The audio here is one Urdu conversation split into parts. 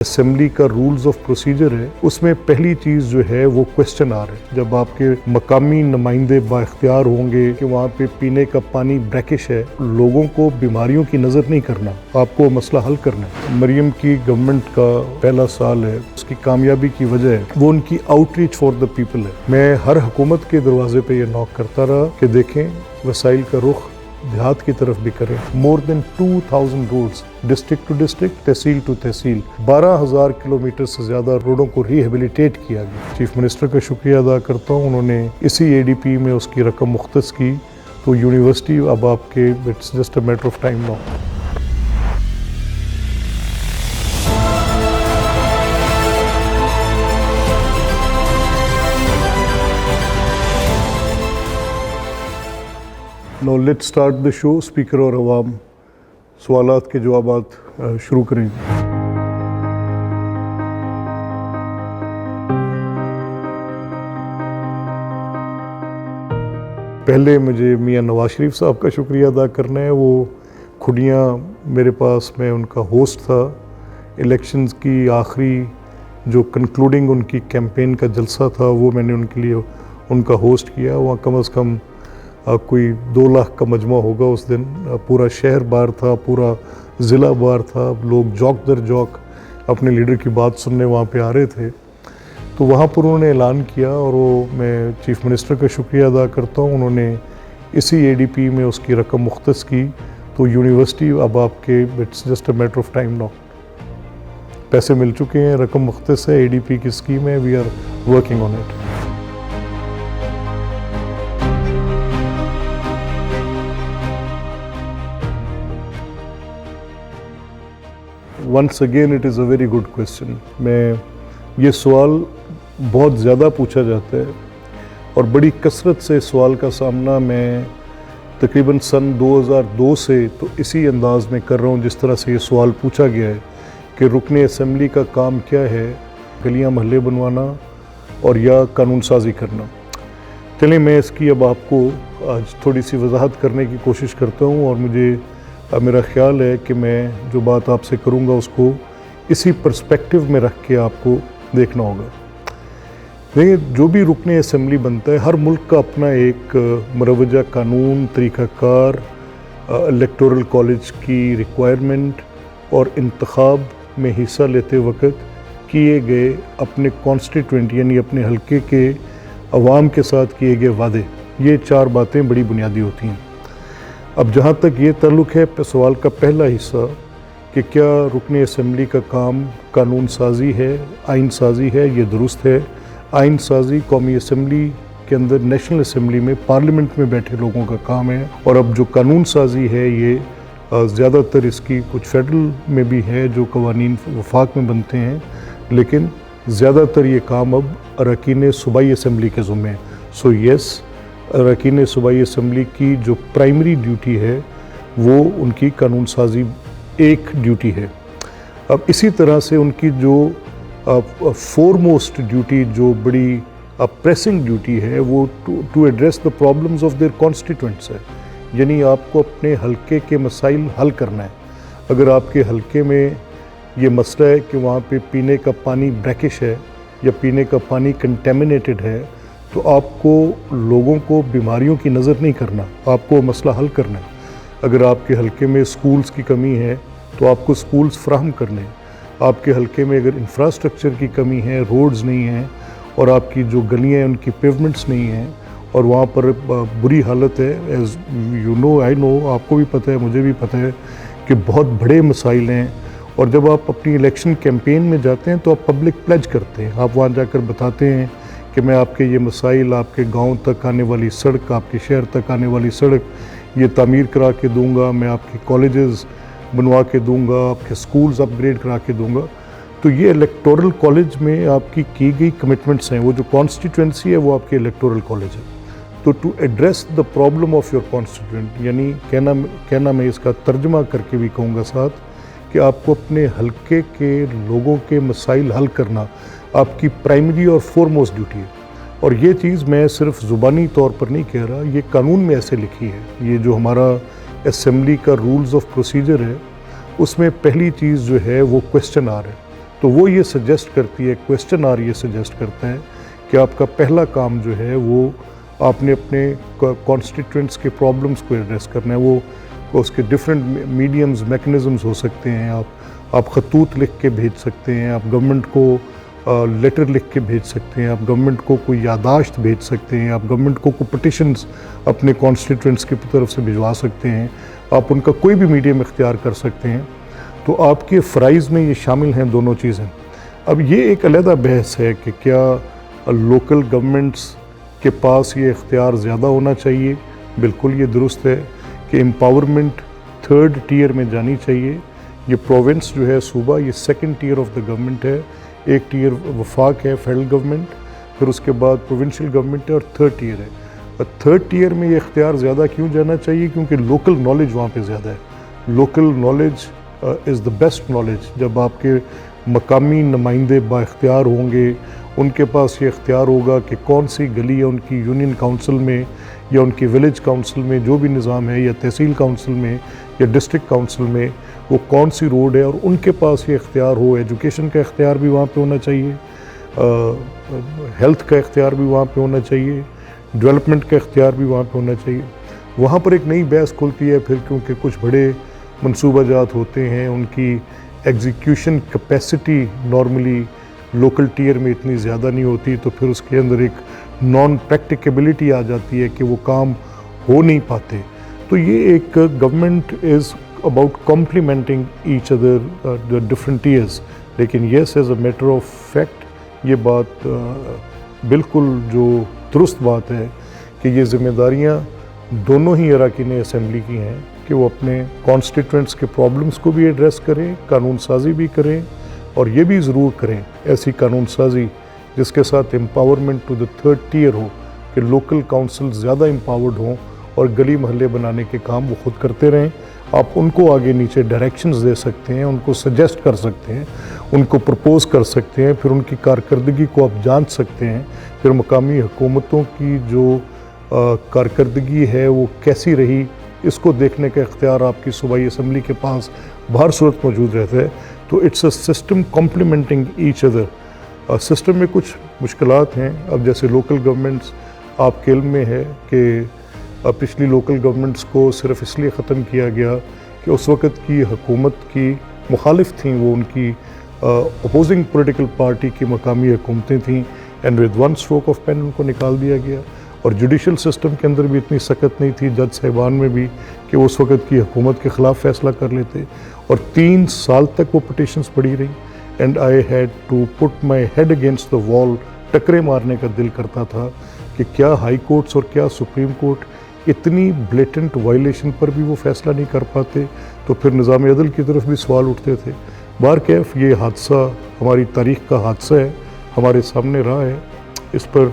اسمبلی کا رولز آف پروسیجر ہے، اس میں پہلی چیز جو ہے وہ کوشچن آ رہا ہے۔ جب آپ کے مقامی نمائندے با اختیار ہوں گے کہ وہاں پہ پینے کا پانی بریکش ہے، لوگوں کو بیماریوں کی نظر نہیں کرنا، آپ کو مسئلہ حل کرنا ہے۔ مریم کی گورنمنٹ کا پہلا سال ہے، اس کی کامیابی کی وجہ ہے وہ ان کی out reach for the people ہے۔ میں ہر حکومت کے دروازے پہ یہ نوک کرتا رہا کہ دیکھیں وسائل کا رخ دیہات کی طرف بھی کریں۔ More than 2000 roads district to district, tehsil to tehsil, 12,000 kilometre سے زیادہ روڈوں کو ریہیبلیٹیٹ کیا گیا۔ چیف منسٹر کا شکریہ ادا کرتا ہوں، انہوں نے اسی اے ڈی پی میں اس کی رقم مختص کی، تو یونیورسٹی اب آپ کے it's just a matter of time now. Now let's start the show. Speaker اور عوام سوالات کے جوابات شروع کریں گے۔ پہلے مجھے میاں نواز شریف صاحب کا شکریہ ادا کرنا ہے۔ وہ کھڑیاں میرے پاس، میں ان کا ہوسٹ تھا۔ الیکشنز کی آخری جو کنکلوڈنگ ان کی کیمپین کا جلسہ تھا وہ میں نے ان کے لیے ان کا ہوسٹ کیا۔ وہاں کم از کم کوئی 2 لاکھ کا مجمع ہوگا اس دن۔ پورا شہر باہر تھا، پورا ضلع باہر تھا، لوگ جوک در جوک اپنے لیڈر کی بات سننے وہاں پہ آ رہے تھے۔ تو وہاں پر انہوں نے اعلان کیا، اور وہ میں چیف منسٹر کا شکریہ ادا کرتا ہوں، انہوں نے اسی اے ڈی پی میں اس کی رقم مختص کی، تو یونیورسٹی اب آپ کے it's just a matter of time now. پیسے مل چکے ہیں، رقم مختص ہے، اے ڈی پی کی اسکیم ہے، we are working on it. Once again it is a very good question. یہ سوال بہت زیادہ پوچھا جاتا ہے، اور بڑی کثرت سے اس سوال کا سامنا میں تقریباً سن 2002 سے تو اسی انداز میں کر رہا ہوں جس طرح سے یہ سوال پوچھا گیا ہے کہ رکن اسمبلی کا کام کیا ہے، گلیاں محلے بنوانا اور یا قانون سازی کرنا۔ چلیں میں اس کی اب آپ کو آج تھوڑی سی وضاحت کرنے کی کوشش کرتا ہوں، اور میرا خیال ہے کہ میں جو بات آپ سے کروں گا اس کو اسی پرسپیکٹیو میں رکھ کے آپ کو دیکھنا ہوگا۔ دیکھیں، جو بھی رکن اسمبلی بنتا ہے، ہر ملک کا اپنا ایک مروجہ قانون، طریقہ کار، الیکٹورل کالج کی ریکوائرمنٹ اور انتخاب میں حصہ لیتے وقت کیے گئے اپنے کانسٹیٹوئنٹ یعنی اپنے حلقے کے عوام کے ساتھ کیے گئے وعدے، یہ 4 باتیں بڑی بنیادی ہوتی ہیں۔ اب جہاں تک یہ تعلق ہے سوال کا پہلا حصہ کہ کیا رکن اسمبلی کا کام قانون سازی ہے، آئین سازی ہے، یہ درست ہے۔ آئین سازی قومی اسمبلی کے اندر، نیشنل اسمبلی میں، پارلیمنٹ میں بیٹھے لوگوں کا کام ہے، اور اب جو قانون سازی ہے یہ زیادہ تر اس کی کچھ فیڈرل میں بھی ہے جو قوانین وفاق میں بنتے ہیں، لیکن زیادہ تر یہ کام اب اراکین صوبائی اسمبلی کے ذمہ ہے۔ سو یس، اراکین صوبائی اسمبلی کی جو پرائمری ڈیوٹی ہے وہ ان کی قانون سازی ایک ڈیوٹی ہے۔ اب اسی طرح سے ان کی جو فور موسٹ ڈیوٹی، جو بڑی پریسنگ ڈیوٹی ہے، وہ to address the problems of their constituents ہے، یعنی آپ کو اپنے حلقے کے مسائل حل کرنا ہے۔ اگر آپ کے حلقے میں یہ مسئلہ ہے کہ وہاں پہ پینے کا پانی بریکش ہے یا پینے کا پانی کنٹیمنیٹڈ ہے، تو آپ کو لوگوں کو بیماریوں کی نظر نہیں کرنا، آپ کو مسئلہ حل کرنا ہے۔ اگر آپ کے حلقے میں سکولز کی کمی ہے تو آپ کو سکولز فراہم کرنے ہیں۔ آپ کے حلقے میں اگر انفراسٹرکچر کی کمی ہے، روڈز نہیں ہیں، اور آپ کی جو گلیاں ہیں ان کی پیومنٹس نہیں ہیں، اور وہاں پر بری حالت ہے، ایز یو نو، آئی نو، آپ کو بھی پتہ ہے، مجھے بھی پتہ ہے کہ بہت بڑے مسائل ہیں۔ اور جب آپ اپنی الیکشن کیمپین میں جاتے ہیں تو آپ پبلک پلیج کرتے ہیں، آپ وہاں جا کر بتاتے ہیں کہ میں آپ کے یہ مسائل، آپ کے گاؤں تک آنے والی سڑک، آپ کے شہر تک آنے والی سڑک یہ تعمیر کرا کے دوں گا، میں آپ کے کالجز بنوا کے دوں گا، آپ کے سکولز اپ گریڈ کرا کے دوں گا۔ تو یہ الیکٹورل کالج میں آپ کی گئی کمٹمنٹس ہیں، وہ جو کانسٹیٹوئنسی ہے وہ آپ کے الیکٹورل کالج ہے۔ تو to address the problem of your constituent, یعنی کہنا میں اس کا ترجمہ کر کے بھی کہوں گا ساتھ کہ آپ کو اپنے حلقے کے لوگوں کے مسائل حل کرنا آپ کی پرائمری اور فور موسٹ ڈیوٹی ہے۔ اور یہ چیز میں صرف زبانی طور پر نہیں کہہ رہا، یہ قانون میں ایسے لکھی ہے۔ یہ جو ہمارا اسمبلی کا رولز آف پروسیجر ہے، اس میں پہلی چیز جو ہے وہ کوشچن آ رہا ہے۔ تو وہ یہ سجیسٹ کرتی ہے, کویسچن آر یہ سجیسٹ کرتا ہے کہ آپ کا پہلا کام جو ہے وہ آپ نے اپنے کانسٹیٹوئنٹس کے پرابلمس کو ایڈریس کرنا ہے. وہ اس کے ڈفرینٹ میڈیمز میکنزمز ہو سکتے ہیں. آپ خطوط لکھ کے بھیج سکتے ہیں, آپ گورنمنٹ کو لیٹر لکھ کے بھیج سکتے ہیں, آپ گورنمنٹ کو کوئی یادداشت بھیج سکتے ہیں, آپ گورنمنٹ کو کوئی پٹیشنز اپنے کانسٹیٹوئنٹس کی طرف سے بھجوا سکتے ہیں, آپ ان کا کوئی بھی میڈیم اختیار کر سکتے ہیں. تو آپ کے فرائض میں یہ شامل ہیں دونوں چیزیں. اب یہ ایک علیحدہ بحث ہے کہ کیا لوکل گورنمنٹس کے پاس یہ اختیار زیادہ ہونا چاہیے. بالکل یہ درست ہے کہ امپاورمنٹ تھرڈ ٹیئر میں جانی چاہیے. یہ پروونس جو ہے صوبہ, یہ second tier of the government ہے. ایک ٹیئر وفاق ہے فیڈرل گورنمنٹ, پھر اس کے بعد پروونشل گورنمنٹ ہے, اور تھرڈ ٹیئر ہے. تھرڈ ٹیئر میں یہ اختیار زیادہ کیوں جانا چاہیے؟ کیونکہ لوکل نالج وہاں پہ زیادہ ہے. Local knowledge is the best knowledge. جب آپ کے مقامی نمائندے با اختیار ہوں گے, ان کے پاس یہ اختیار ہوگا کہ کون سی گلی ہے ان کی یونین کاؤنسل میں یا ان کی ولیج کاؤنسل میں جو بھی نظام ہے, یا تحصیل کاؤنسل میں یا ڈسٹرکٹ کاؤنسل میں وہ کون سی روڈ ہے, اور ان کے پاس یہ اختیار ہو. ایجوکیشن کا اختیار بھی وہاں پہ ہونا چاہیے, ہیلتھ کا اختیار بھی وہاں پہ ہونا چاہیے, ڈیولپمنٹ کا اختیار بھی وہاں پہ ہونا چاہیے. وہاں پر ایک نئی بحث کھلتی ہے پھر, کیونکہ کچھ بڑے منصوبہ جات ہوتے ہیں, ان کی execution capacity normally local tier میں اتنی زیادہ نہیں ہوتی, تو پھر اس کے اندر ایک نان پریکٹیکیبلٹی آ جاتی ہے کہ وہ کام ہو نہیں پاتے. تو یہ ایک government is about complementing each other different tiers. لیکن yes as a matter of fact یہ بات بالکل جو درست بات ہے کہ یہ ذمہ داریاں دونوں ہی اراکین اسمبلی کی ہیں کہ وہ اپنے کانسٹیٹوئنٹس کے پرابلمس کو بھی ایڈریس کریں, قانون سازی بھی کریں, اور یہ بھی ضرور کریں ایسی قانون سازی جس کے ساتھ empowerment to the third tier ہو, کہ لوکل کاؤنسل زیادہ امپاورڈ ہوں اور گلی محلے بنانے کے کام وہ خود کرتے رہیں. آپ ان کو آگے نیچے ڈائریکشنز دے سکتے ہیں, ان کو سجیسٹ کر سکتے ہیں, ان کو پرپوز کر سکتے ہیں, پھر ان کی کارکردگی کو آپ جانچ سکتے ہیں. پھر مقامی حکومتوں کی جو کارکردگی ہے وہ کیسی رہی, اس کو دیکھنے کا اختیار آپ کی صوبائی اسمبلی کے پاس بہر صورت موجود رہتا ہے. تو it's a system complementing each other. System میں کچھ مشکلات ہیں. اب جیسے لوکل گورنمنٹس, آپ کے علم میں ہے کہ پچھلی لوکل گورنمنٹس کو صرف اس لیے ختم کیا گیا کہ اس وقت کی حکومت کی مخالف تھیں, وہ ان کی اپوزنگ پولیٹیکل پارٹی کی مقامی حکومتیں تھیں, and with one stroke of pen ان کو نکال دیا گیا. اور جوڈیشل سسٹم کے اندر بھی اتنی سخت نہیں تھی, جج صاحبان میں بھی, کہ وہ اس وقت کی حکومت کے خلاف فیصلہ کر لیتے. اور 3 سال تک وہ پٹیشنز پڑی رہی, and I had to put my head against the wall. ٹکرے مارنے کا دل کرتا تھا کہ کیا ہائی کورٹس اور کیا سپریم کورٹ اتنی بلیٹنٹ وائلیشن پر بھی وہ فیصلہ نہیں کر پاتے. تو پھر نظام عدل کی طرف بھی سوال اٹھتے تھے. بہرکیف یہ حادثہ ہماری تاریخ کا حادثہ ہے, ہمارے سامنے رہا ہے. اس پر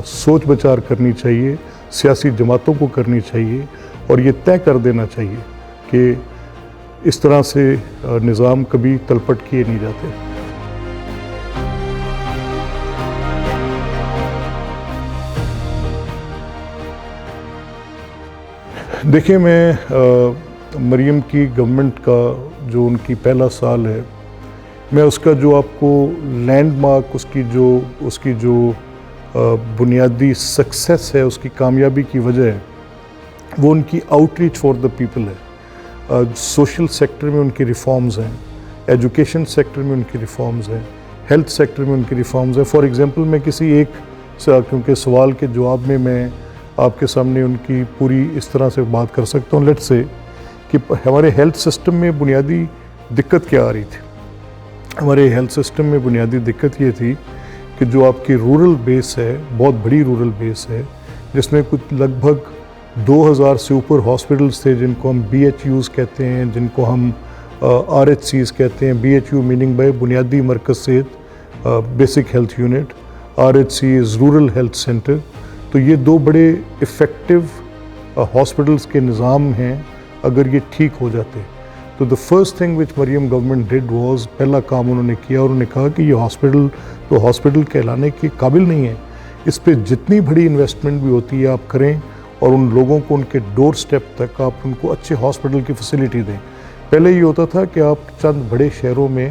سوچ بچار کرنی چاہیے, سیاسی جماعتوں کو کرنی چاہیے, اور یہ طے کر دینا چاہیے کہ اس طرح سے نظام کبھی تلپٹ کیے نہیں جاتے. دیکھیں, میں مریم کی گورنمنٹ کا جو ان کی پہلا سال ہے, میں اس کا جو آپ کو لینڈ مارک, اس کی جو بنیادی سکسیس ہے, اس کی کامیابی کی وجہ ہے, وہ ان کی out reach for the people ہے. سوشل سیکٹر میں ان کی ریفارمز ہیں, ایجوکیشن سیکٹر میں ان کی ریفارمز ہیں, ہیلتھ سیکٹر میں ان کی ریفارمز ہیں. فار ایگزامپل میں کسی ایک کیونکہ سوال کے جواب میں آپ کے سامنے ان کی پوری اس طرح سے بات کر سکتا ہوں. لیٹ سے کہ ہمارے ہیلتھ سسٹم میں بنیادی دقت کیا آ رہی تھی. ہمارے ہیلتھ سسٹم میں بنیادی دقت یہ تھی کہ جو آپ کی رورل بیس ہے, بہت بڑی رورل بیس ہے, جس میں کچھ لگ بھگ 2000 سے اوپر ہاسپٹلس تھے, جن کو ہم بی ایچ یوز کہتے ہیں, جن کو ہم آر ایچ سیز کہتے ہیں. B H U meaning by بنیادی مرکز صحت, basic health unit. R H C is rural health centre. تو یہ 2 بڑے افیکٹو ہاسپٹلس کے نظام ہیں اگر یہ ٹھیک ہو جاتے. تو the first thing which Maryam government did was, پہلا کام انہوں نے کیا, اور انہوں نے کہا کہ یہ ہاسپٹل تو ہاسپٹل کہلانے کے قابل نہیں ہے, اس پہ جتنی بڑی انویسٹمنٹ بھی ہوتی ہے آپ کریں, اور ان لوگوں کو ان کے ڈور سٹیپ تک آپ ان کو اچھے ہاسپٹل کی فیسلٹی دیں. پہلے یہ ہوتا تھا کہ آپ چند بڑے شہروں میں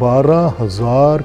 12,000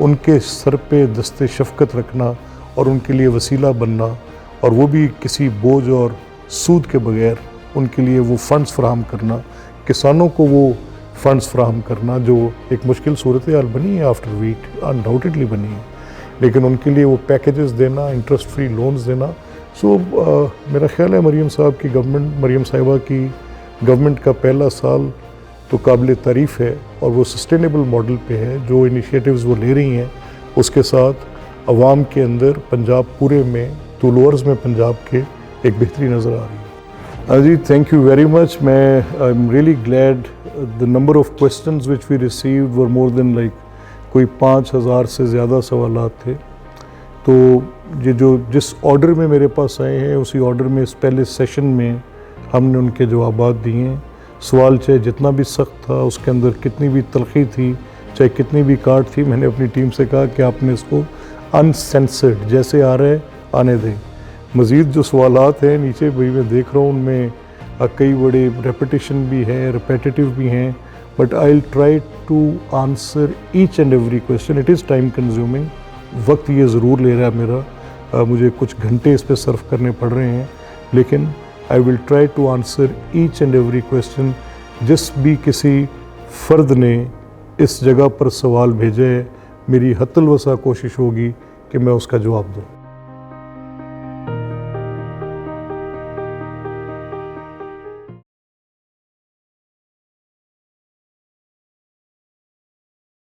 ان کے سر پہ دست شفقت رکھنا اور ان کے لیے وسیلہ بننا، اور وہ بھی کسی بوجھ اور سود کے بغیر ان کے لیے وہ فنڈز فراہم کرنا، کسانوں کو وہ فنڈز فراہم کرنا جو ایک مشکل صورتحال بنی ہے آفٹر ویٹ، انڈاؤٹڈلی بنی ہے، لیکن ان کے لیے وہ پیکیجز دینا، انٹرسٹ فری لونز دینا. سو میرا خیال ہے مریم صاحبہ کی گورنمنٹ کا پہلا سال تو قابل تعریف ہے، اور وہ سسٹینیبل ماڈل پہ ہے. جو انیشیٹیوز وہ لے رہی ہیں اس کے ساتھ عوام کے اندر پنجاب پورے میں طول و عرض میں پنجاب کے ایک بہتری نظر آ رہی ہے. جی تھینک یو ویری مچ. میں I am really glad the number of questions which we received were more than like کوئی 5000 سے زیادہ سوالات تھے. تو یہ جو جس آرڈر میں میرے پاس آئے ہیں اسی آرڈر میں اس پہلے سیشن میں ہم نے ان کے جوابات دیے ہیں. سوال چاہے جتنا بھی سخت تھا، اس کے اندر کتنی بھی تلخی تھی، چاہے کتنی بھی کاٹ تھی، میں نے اپنی ٹیم سے کہا کہ آپ نے اس کو انسینسرڈ جیسے آ رہے آنے دیں. مزید جو سوالات ہیں نیچے بھی میں دیکھ رہا ہوں، ان میں کئی بڑے ریپیٹیشن بھی ہیں، ریپیٹیٹیو بھی ہیں، but I will try to answer each and every question. It is time consuming, وقت یہ ضرور لے رہا ہے میرا، مجھے کچھ گھنٹے اس پہ صرف کرنے پڑ رہے ہیں، لیکن I will try to answer each and every question. جس بھی کسی فرد نے اس جگہ پر سوال بھیجے ہے، میری حتی الوسع کوشش ہوگی کہ میں اس کا جواب دوں.